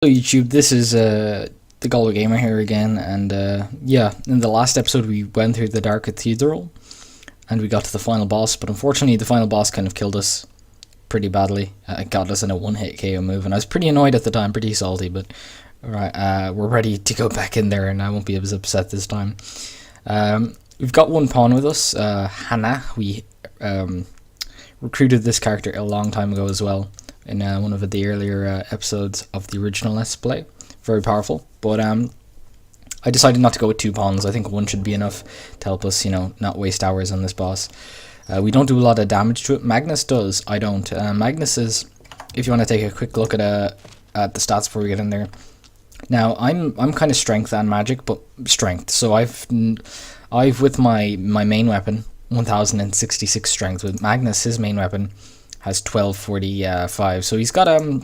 Hello YouTube, this is the Galway Gamer here again, and yeah, in the last episode we went through the Dark Cathedral and we got to the final boss, but unfortunately the final boss kind of killed us pretty badly. It got us in a one-hit KO move, and I was pretty annoyed at the time, pretty salty, but alright, we're ready to go back in there and I won't be as upset this time. We've got one pawn with us, Hannah. We recruited this character a long time ago as well, in one of the earlier episodes of the original Let's Play. Very powerful, but I decided not to go with two pawns. I think one should be enough to help us, you know, not waste hours on this boss. We don't do a lot of damage to it. Magnus does, I don't. Magnus is, if you want to take a quick look at the stats before we get in there. Now, I'm kind of strength and magic, but strength. So I've with my main weapon, 1066 strength. With Magnus, his main weapon has 1245, so he's got a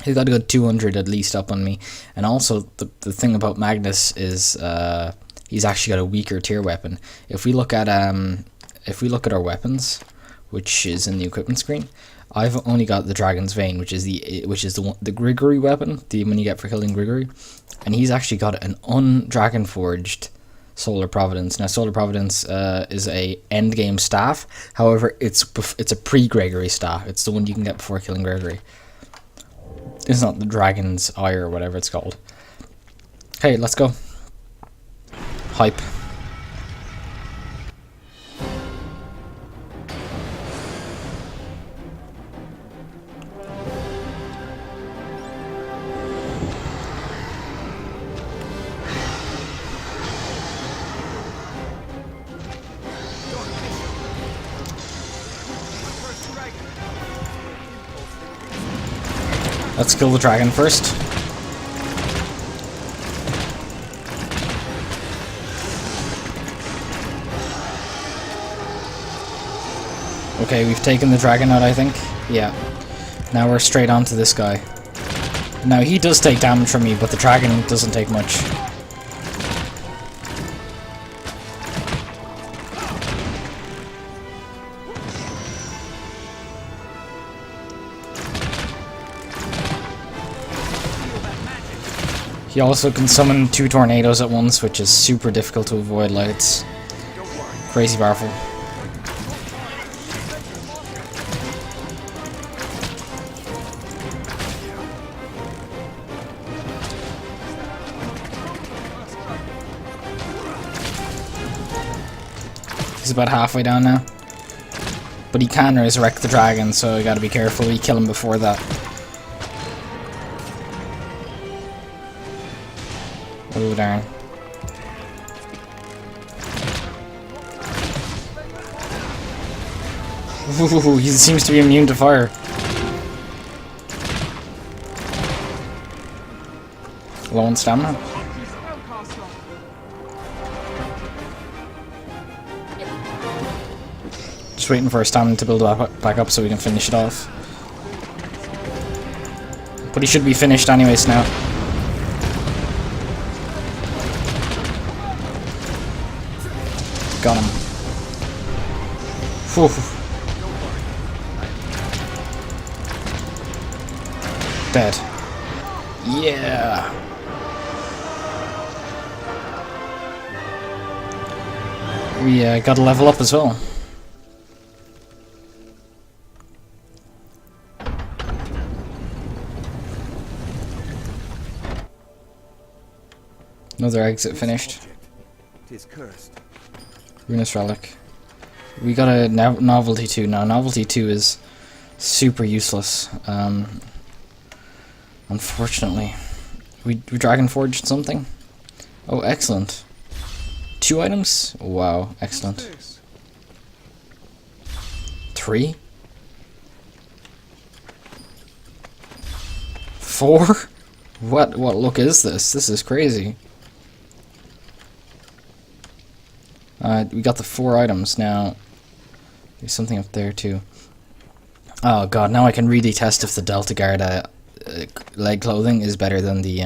good 200 at least up on me. And also the thing about Magnus is he's actually got a weaker tier weapon. If we look at our weapons, which is in the equipment screen, I've only got the Dragon's Vein, which is the Grigory weapon, the one you get for killing Grigory, and he's actually got an undragon forged Solar Providence. Now, Solar Providence is a end game staff. However, it's a pre-Gregory staff. It's the one you can get before killing Gregory. It's not the Dragon's Eye or whatever it's called. Okay, let's go. Hype. Let's kill the dragon first. Okay, we've taken the dragon out, I think. Yeah. Now we're straight on to this guy. Now, he does take damage from me, but the dragon doesn't take much. He also can summon 2 tornadoes at once, which is super difficult to avoid. Like, it's crazy powerful. He's about halfway down now. But he can resurrect the dragon, so you gotta be careful we kill him before that. Oh darn. Ooh, he seems to be immune to fire. Low on stamina. Just waiting for our stamina to build back up so we can finish it off. But he should be finished anyways now. Got him. Whew. Dead. Yeah. We got to level up as well. Another exit finished. Tis cursed. Ruinous Relic. We got a Novelty 2 now. Novelty 2 is super useless. Unfortunately. We Dragon Forged something? Oh, excellent. 2 items? Wow, excellent. 3? 4? What look is this? This is crazy. We got the 4 items now. There's something up there too. Oh god, now I can really test if the Delta Guard leg clothing is better than the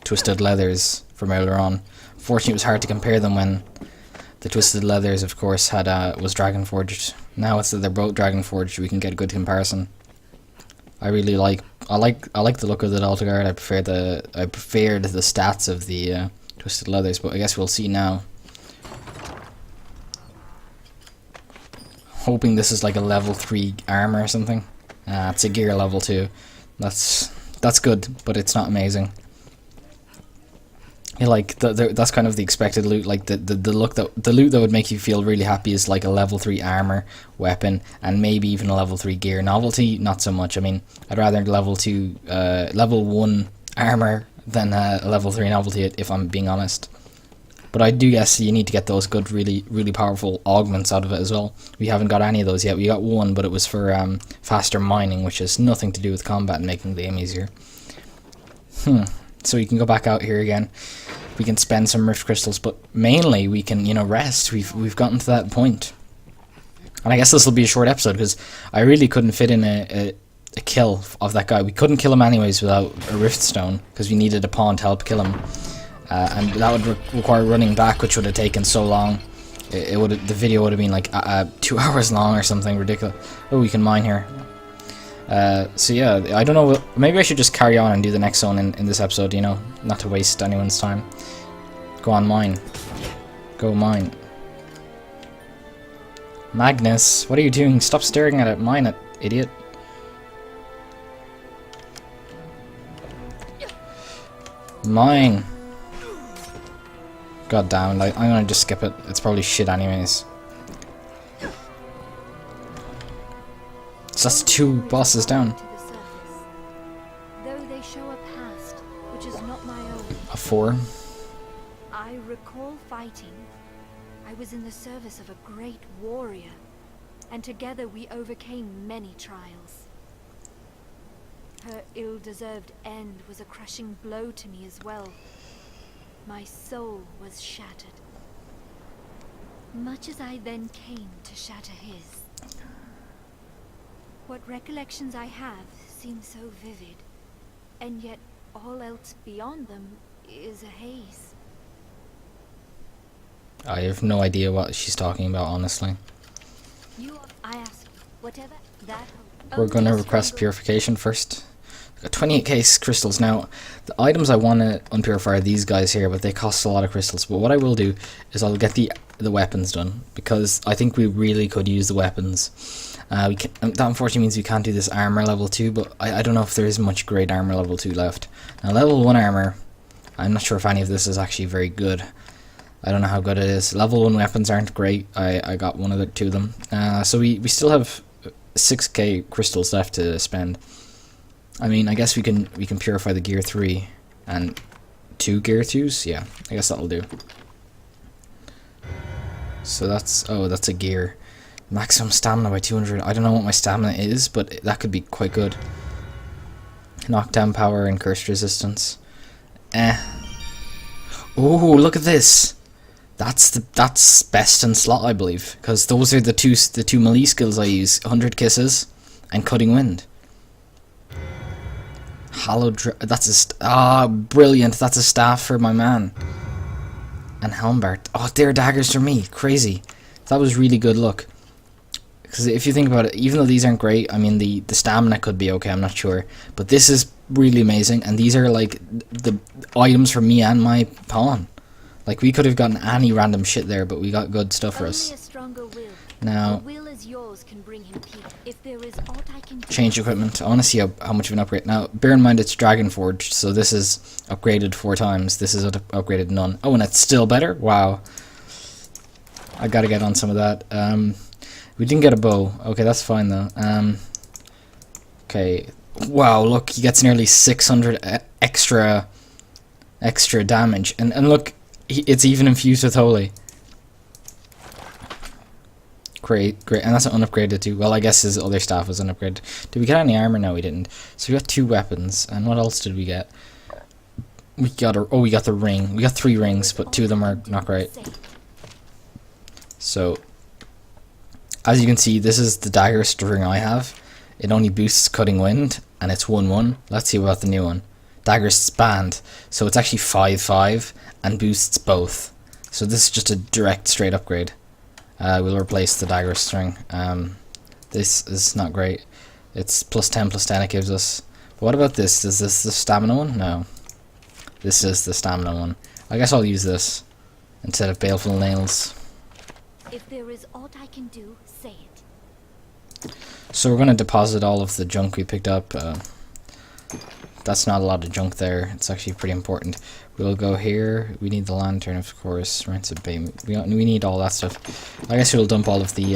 Twisted Leathers from earlier on. Fortunately, it was hard to compare them when the Twisted Leathers, of course, was Dragon Forged. Now it's that they're both Dragon Forged, we can get a good comparison. I really like I like the look of the Delta Guard. I preferred the stats of the Twisted Leathers, but I guess we'll see now. Hoping this is like a level 3 armor or something. It's a gear level 2. That's good, but it's not amazing. Yeah, like that's kind of the expected loot. Like the look the loot that would make you feel really happy is like a level 3 armor weapon and maybe even a level 3 gear. Novelty, not so much. I mean, I'd rather level 1 armor than a level 3 novelty, if I'm being honest. But I do guess you need to get those good, really powerful augments out of it as well. We haven't got any of those yet. We got one, but it was for faster mining, which has nothing to do with combat and making the game easier. So you can go back out here again. We can spend some rift crystals, but mainly we can, rest. We've gotten to that point. And I guess this will be a short episode because I really couldn't fit in a kill of that guy. We couldn't kill him anyways without a rift stone because we needed a pawn to help kill him. And that would require running back, which would have taken so long. The video would have been like 2 hours long or something ridiculous. Oh, we can mine here. So yeah, I don't know. Maybe I should just carry on and do the next zone in this episode. Not to waste anyone's time. Go on, mine. Go mine. Magnus, what are you doing? Stop staring at it. Mine it, idiot. Mine. God damn, I'm gonna just skip it. It's probably shit anyways. So that's 2 bosses down. Though they show a past which is not my own. A 4. I recall fighting. I was in the service of a great warrior, and together we overcame many trials. Her ill-deserved end was a crushing blow to me as well. My soul was shattered, much as I then came to shatter his. What recollections I have seem so vivid, and yet all else beyond them is a haze. I have no idea what she's talking about, honestly. I ask you, whatever that. We're going to request purification first. Got 28k crystals. Now, the items I want to unpurify are these guys here, but they cost a lot of crystals. But what I will do is I'll get the weapons done, because I think we really could use the weapons. That unfortunately means we can't do this armor level 2, but I don't know if there is much great armor level 2 left. Now, level 1 armor, I'm not sure if any of this is actually very good. I don't know how good it is. Level 1 weapons aren't great. I got one of the 2 of them. So we still have 6k crystals left to spend. I mean, I guess we can purify the gear 3 and 2 gear 2s. Yeah, I guess that'll do. So that's a gear. Maximum stamina by 200. I don't know what my stamina is, but that could be quite good. Knockdown power and curse resistance. Oh, look at this. That's best in slot, I believe, because those are the two melee skills I use: 100 kisses and cutting wind. Hallowed. That's brilliant. That's a staff for my man. And Helmbart. Oh, they're daggers for me. Crazy. That was really good luck. Because if you think about it, even though these aren't great, I mean the stamina could be okay. I'm not sure, but this is really amazing. And these are like the items for me and my pawn. Like, we could have gotten any random shit there, but we got good stuff for us. Now, change equipment. I want to see how much of an upgrade. Now, bear in mind it's Dragon Forged, so this is upgraded 4 times. This is upgraded none. Oh, and it's still better? Wow. I gotta get on some of that. We didn't get a bow. Okay, that's fine though. Okay. Wow, look, he gets nearly 600 extra damage. And look, it's even infused with holy. Great, and that's unupgraded too. Well, I guess his other staff was unupgraded. Did we get any armor? No, we didn't. So we got 2 weapons, and what else did we get? We got the ring. We got 3 rings, but 2 of them are not great. So, as you can see, this is the dagger string I have. It only boosts cutting wind, and it's 1/1. Let's see about the new one. Dagger Spanned, so it's actually 5/5 and boosts both. So this is just a direct straight upgrade. We'll replace the dagger string. This is not great. It's +10/+10 it gives us, What about this? Is this the stamina one? No. This is the stamina one. I guess I'll use this instead of baleful nails. If there is aught I can do, say it. So we're going to deposit all of the junk we picked up. That's not a lot of junk there. It's actually pretty important. We'll go here. We need the lantern, of course. Rancid bay. We need all that stuff. I guess we'll dump all of the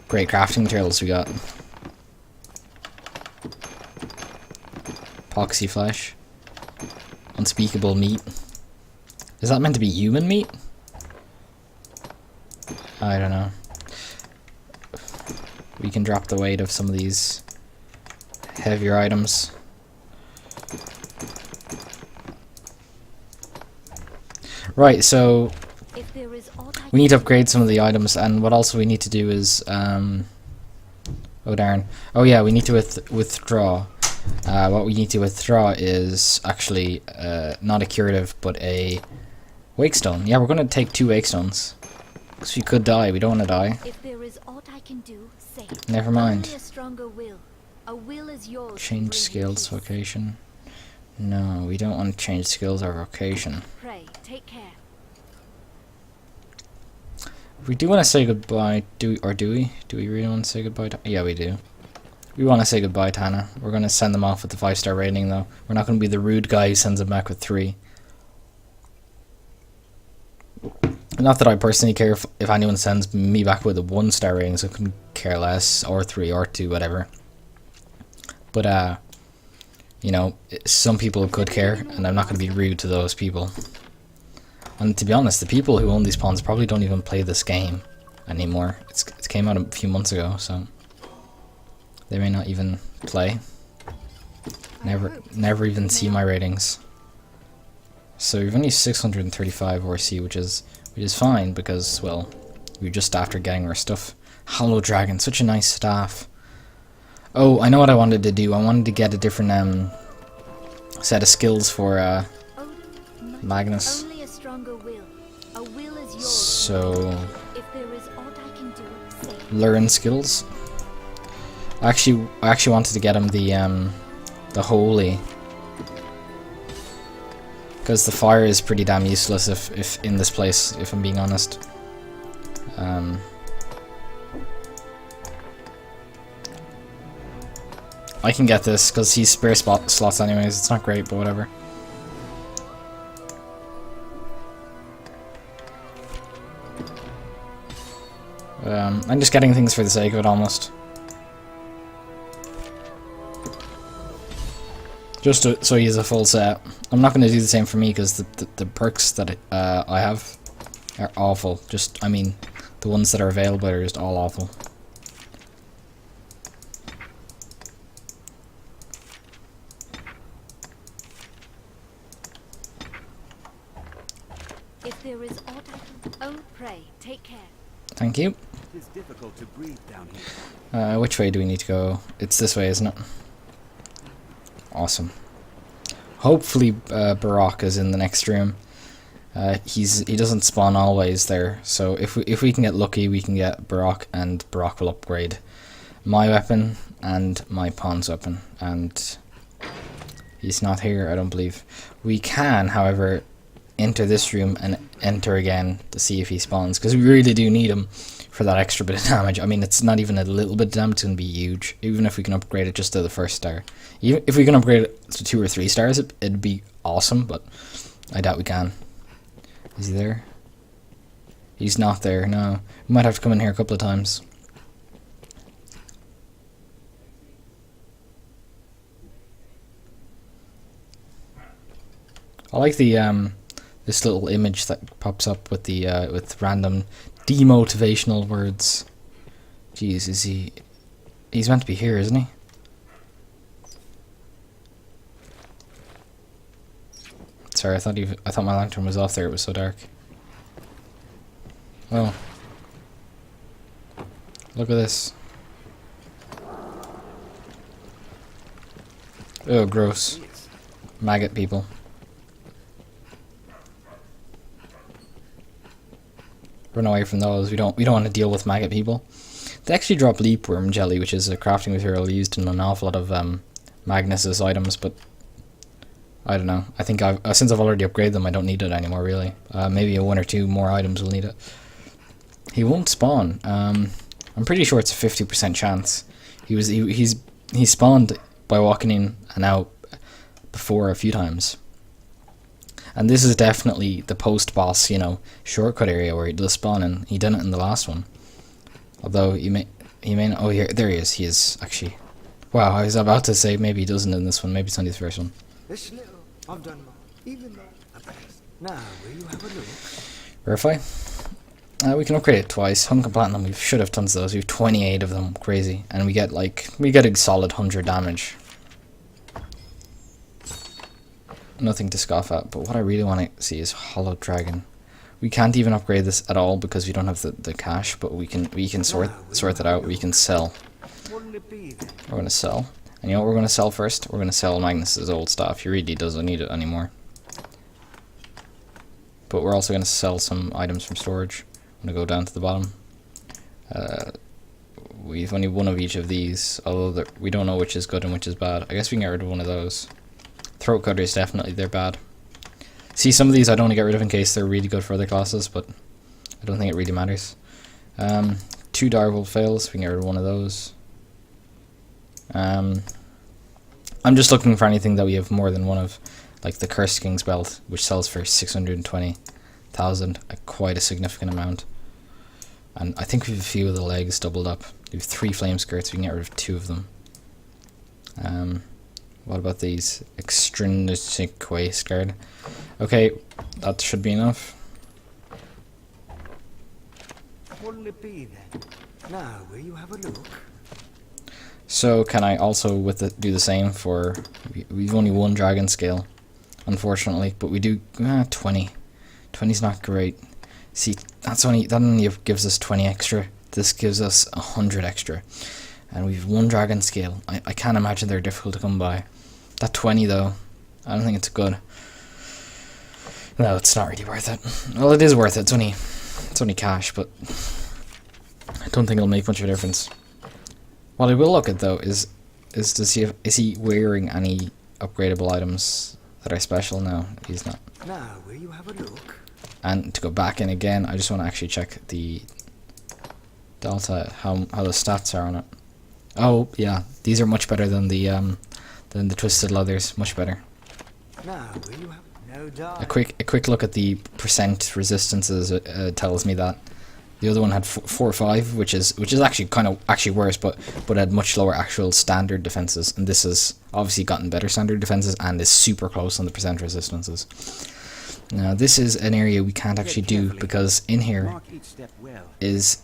great crafting materials we got. Epoxy flesh. Unspeakable meat. Is that meant to be human meat? I don't know. We can drop the weight of some of these heavier items. Right, so we need to upgrade some of the items, and what also we need to do is oh darn. Oh yeah, we need to withdraw. What we need to withdraw is actually not a curative, but a wake stone. Yeah, we're going to take 2 wake stones. Because we could die. We don't want to die. If there is aught I can do, say it. Never mind. Only a stronger will. A will is yours. Change skills, vocation. No, we don't want to change skills or vocation. Pray, take care. We do want to say goodbye, do we? Do we really want to say goodbye to... Yeah, we do. We want to say goodbye to Hannah. We're going to send them off with the 5-star rating, though. We're not going to be the rude guy who sends them back with 3. Not that I personally care if anyone sends me back with a 1-star rating, so I couldn't care less, or 3, or 2, whatever. But, you know, some people could care, and I'm not going to be rude to those people. And to be honest, the people who own these pawns probably don't even play this game anymore. It came out a few months ago, so they may not even play. Never even see my ratings. So we've only 635 RC, which is fine because, well, we're just after getting our stuff. Hollow Dragon, such a nice staff. Oh, I know what I wanted to do. I wanted to get a different set of skills for Magnus. Only a stronger will. A will is yours. So If there is aught I can do, say it. learn skills. I actually wanted to get him the holy, because the fire is pretty damn useless if in this place, if I'm being honest. I can get this because he's spare slots anyways. It's not great, but whatever. I'm just getting things for the sake of it, almost. Just so he has a full set. I'm not going to do the same for me because the perks that I have are awful. I mean, the ones that are available are just all awful. If there is aught I can... Oh, pray, take care. Thank you. It is difficult to breathe down here. Which way do we need to go? It's this way, isn't it? Awesome. Hopefully Barak is in the next room. He doesn't spawn always there, so if we can get lucky, we can get Barak, and Barak will upgrade my weapon and my pawn's weapon. And he's not here, I don't believe. We can, however, enter this room and enter again to see if he spawns, because we really do need him for that extra bit of damage. I mean, it's not even a little bit of damage, it's going to be huge. Even if we can upgrade it just to the 1st star. Even if we can upgrade it to 2 or 3 stars, it'd be awesome, but I doubt we can. Is he there? He's not there, no. We might have to come in here a couple of times. I like the this little image that pops up with the with random demotivational words. Jeez, is he? He's meant to be here, isn't he? Sorry, I thought my lantern was off there. It was so dark. Oh, look at this. Oh, gross. Maggot people. Run away from those. We don't want to deal with maggot people. They actually drop leapworm jelly, which is a crafting material used in an awful lot of Magnus's items, but I don't know. I think since I've already upgraded them, I don't need it anymore, really. Maybe one or two more items will need it. He won't spawn. I'm pretty sure it's a 50% chance. He spawned by walking in and out before a few times. And this is definitely the post-boss, you know, shortcut area where he does spawn, and he did it in the last one. Although he may not, oh, here, there he is. He is actually. Wow, I was about to say maybe he doesn't in this one. Maybe it's only the first one. This little I've done more, even though I passed. Now, will you have a look? Verify. We can upgrade it twice. Hunk and Platinum, we should have tons of those. We have 28 of them, crazy. And we get a solid 100 damage. Nothing to scoff at, but what I really want to see is Hollow Dragon. We can't even upgrade this at all because we don't have the cash, but we can sort that out. We can sell. Wouldn't it be then? We're gonna sell. And you know what we're gonna sell first? We're gonna sell Magnus's old stuff. He really doesn't need it anymore. But we're also gonna sell some items from storage. I'm gonna go down to the bottom. We've only one of each of these, although we don't know which is good and which is bad. I guess we can get rid of one of those. Throat cutters, definitely, they're bad. See, some of these I don't want to get rid of in case they're really good for other classes, but I don't think it really matters. 2 direwolf fails, we can get rid of one of those. I'm just looking for anything that we have more than one of, like the Cursed King's Belt, which sells for 620,000, quite a significant amount. And I think we have a few of the legs doubled up. We have 3 flame skirts, we can get rid of 2 of them. What about these? Extrinsic waist guard. Okay, that should be enough. Wouldn't it be then? Now, will you have a look? So can I also do the same for? We've only 1 dragon scale, unfortunately, but we do 20. 20's not great. See, that only gives us 20 extra. This gives us 100 extra, and we've 1 dragon scale. I can't imagine they're difficult to come by. That 20 though, I don't think it's good. No, it's not really worth it. Well, it is worth it. It's only cash, but I don't think it'll make much of a difference. What I will look at though is to see is he wearing any upgradable items that are special. No, he's not. Now, will you have a look? And to go back in again, I just want to actually check the delta, how the stats are on it. Oh yeah, these are much better than the twisted leathers. Much better. Now, will you have no doubt? A quick look at the percent resistances tells me that the other one had 4 or 5, which is actually actually worse, but had much lower actual standard defenses, and this has obviously gotten better standard defenses and is super close on the percent resistances. Now this is an area we can't actually do because in here is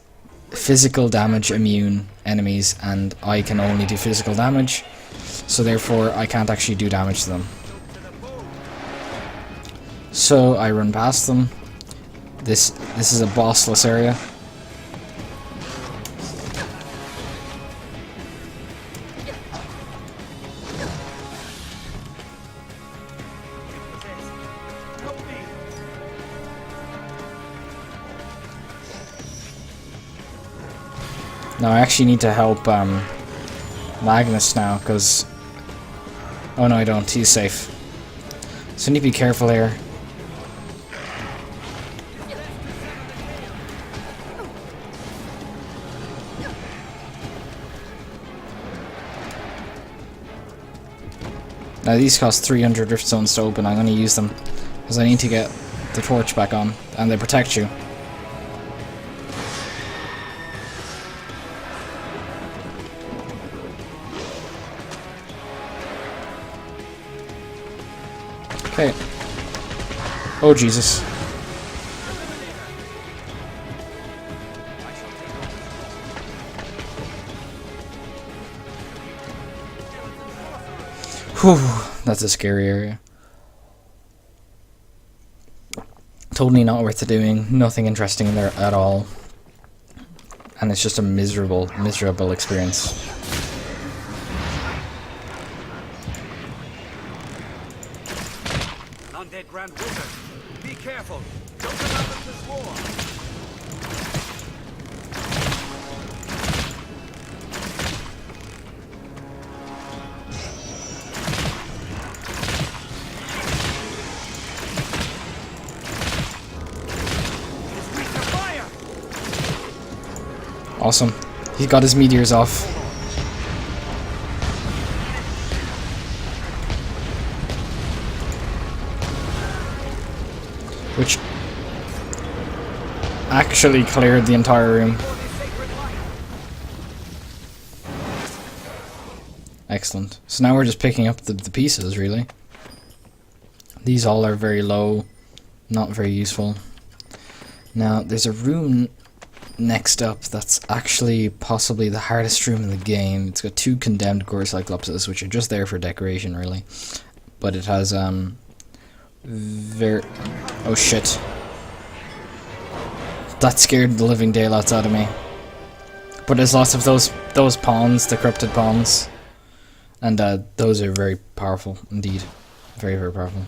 physical damage immune enemies, and I can only do physical damage, so therefore I can't actually do damage to them. So I run past them. This is a bossless area. Now I actually need to help Magnus now, because... Oh no, I don't. He's safe. So I need to be careful here. Now these cost 300 riftstones to open. I'm going to use them because I need to get the torch back on, and they protect you. Okay. Oh Jesus. Whew, that's a scary area. Totally not worth it doing. Nothing interesting in there at all. And it's just a miserable experience. Undead Grand Wizard, be careful. Don't come out of this war. Awesome. He got his meteors off. Which actually cleared the entire room. Excellent. So now we're just picking up the pieces, really. These all are very low, not very useful. Now, there's a room next up that's actually possibly the hardest room in the game. It's got 2 condemned core cyclopses, which are just there for decoration, really. But it has, oh shit. That scared the living daylights out of me. But there's lots of those pawns, the corrupted pawns. And those are very powerful indeed. Very, very powerful.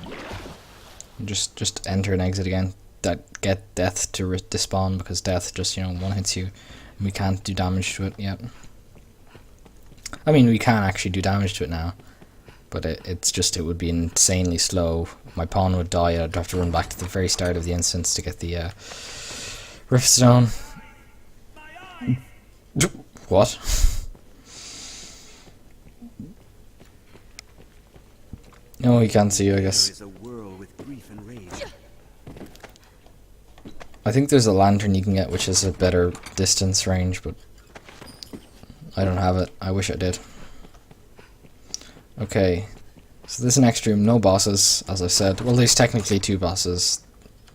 Just enter and exit again. That get death to despawn, because death just, you know, one hits you and we can't do damage to it yet. I mean, we can actually do damage to it now, but it would be insanely slow. My pawn would die. I'd have to run back to the very start of the instance to get the Rift Stone. What? No, he can't see you, I guess. I think there's a lantern you can get which is a better distance range, but I don't have it. I wish I did. Okay, so this next room, no bosses, as I said. Well, there's technically 2 bosses,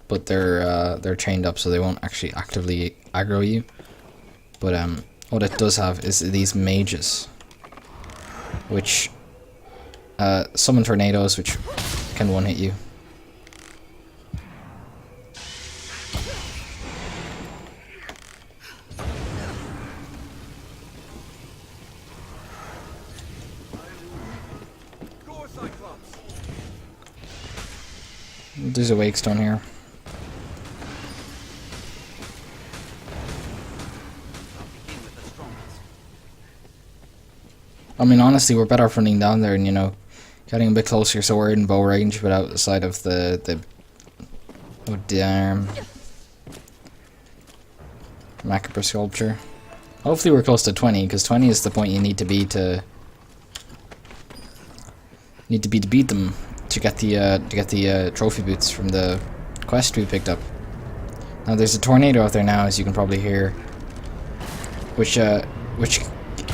but they're chained up, so they won't actually actively aggro you. But what it does have is these mages, which summon tornadoes, which can one-hit you. There's a wake stone here. I mean, honestly, we're better off running down there and, you know, getting a bit closer so we're in bow range, but outside of the oh damn, macabre sculpture. Hopefully we're close to 20, because 20 is the point you need to be to beat them, to get the trophy boots from the quest we picked up. Now there's a tornado out there now, as you can probably hear, which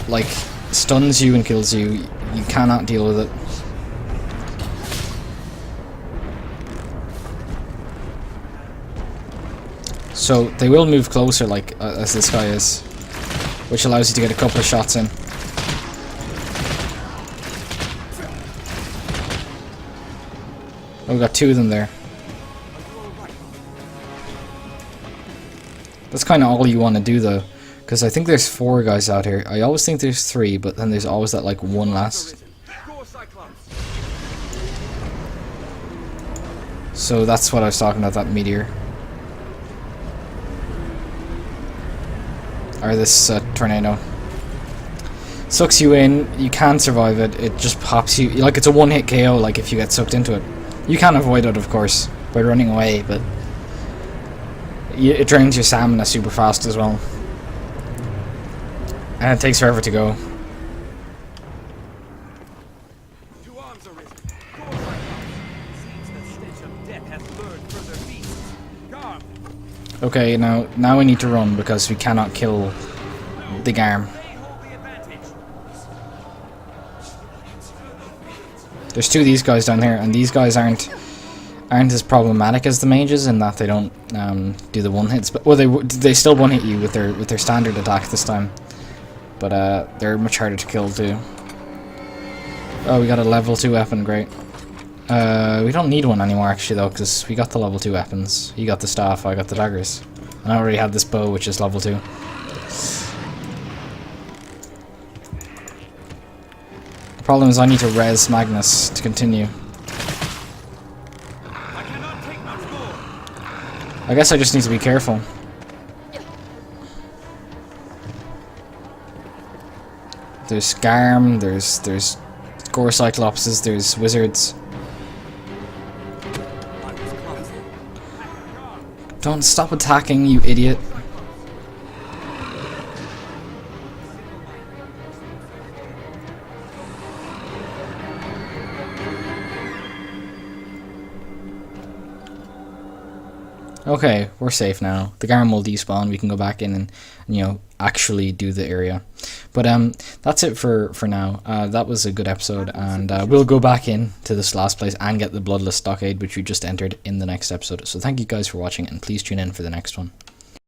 like stuns you and kills you. You cannot deal with it. So they will move closer, like as this guy is, which allows you to get a couple of shots in. Oh, we got 2 of them there. That's kind of all you want to do, though, because I think there's 4 guys out here. I always think there's 3, but then there's always that like one last. So that's what I was talking about, that meteor. Or this tornado. Sucks you in, you can't survive it, it just pops you, like it's a one-hit KO, like if you get sucked into it. You can avoid it, of course, by running away, but it drains your stamina super fast as well. And it takes forever to go. Okay, now we need to run because we cannot kill the Garm. There's 2 of these guys down here, and these guys aren't as problematic as the mages in that they don't do the one-hits. But well, they still one-hit you with their standard attack this time. But they're much harder to kill too. Oh, we got a level 2 weapon, great. We don't need one anymore actually though, because we got the level 2 weapons. You got the staff, I got the daggers. And I already have this bow, which is level 2. The problem is I need to res Magnus to continue. I guess I just need to be careful. There's Garm, there's Gore Cyclopses, there's Wizards. Don't stop attacking, you idiot. Okay, we're safe now. The Garm will despawn. We can go back in and you know, actually do the area. But that's it for now. That was a good episode, and we'll go back in to this last place and get the Bloodless Stockade, which we just entered in the next episode. So thank you guys for watching, and please tune in for the next one.